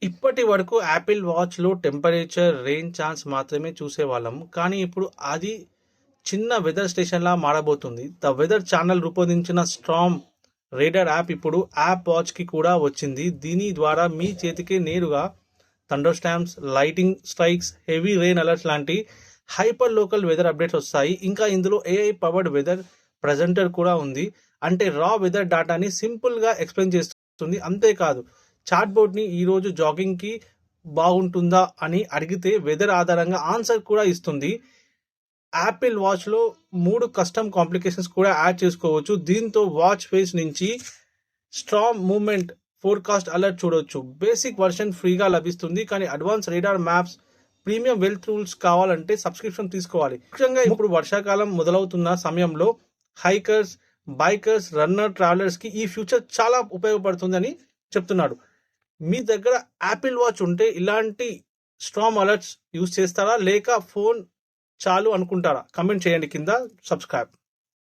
ఇప్పటి వరకు Apple వాచ్లో temperature, rain chance మాత్రమే చూసేవాళ్ళం. కానీ ఇప్పుడు అది చిన్న వెదర్ స్టేషన్లా మారబోతుంది. ద వెదర్ ఛానల్ రూపొందించిన స్టార్మ్ రేడార్ యాప్ ఇప్పుడు యాప్ వాచ్కి కూడా వచ్చింది. దీని ద్వారా మీ చేతికి నేరుగా thunder storms, lighting strikes, heavy rain alerts లాంటి హైపర్ లోకల్ వెదర్ అప్డేట్స్ వస్తాయి. ఇంకా ఇందులో ఏఐ పవర్డ్ వెదర్ ప్రజెంటర్ కూడా ఉంది. అంటే రా వెదర్ డేటాని సింపుల్గా ఎక్స్ప్లెయిన్ చేస్తుంది. అంతేకాదు, చాట్ బోర్డ్ని ఈరోజు జాగింగ్కి బాగుంటుందా అని అడిగితే వెదర్ ఆధారంగా ఆన్సర్ కూడా ఇస్తుంది. యాపిల్ వాచ్లో 3 కస్టమ్ కాంప్లికేషన్స్ కూడా యాడ్ చేసుకోవచ్చు. దీంతో వాచ్ ఫేస్ నుంచి స్టార్మ్ మూవ్మెంట్ ఫోర్కాస్ట్ అలర్ట్ చూడొచ్చు. బేసిక్ వర్షన్ ఫ్రీగా లభిస్తుంది. కానీ advance radar maps, premium wealth tools కావాలంటే సబ్స్క్రిప్షన్ తీసుకోవాలి. ముఖ్యంగా ఇప్పుడు వర్షాకాలం మొదలవుతున్న సమయంలో హైకర్స్, బైకర్స్, రన్నర్, ట్రావెలర్స్కి ఈ ఫ్యూచర్ చాలా ఉపయోగపడుతుందని చెప్తున్నాడు. మీ దగ్గర యాపిల్ వాచ్ ఉంటే ఇలాంటి స్టార్మ్ అలర్ట్స్ యూజ్ చేస్తారా, లేక ఫోన్ చాలు అనుకుంటారా? కమెంట్ చేయండి కింద. సబ్స్క్రైబ్.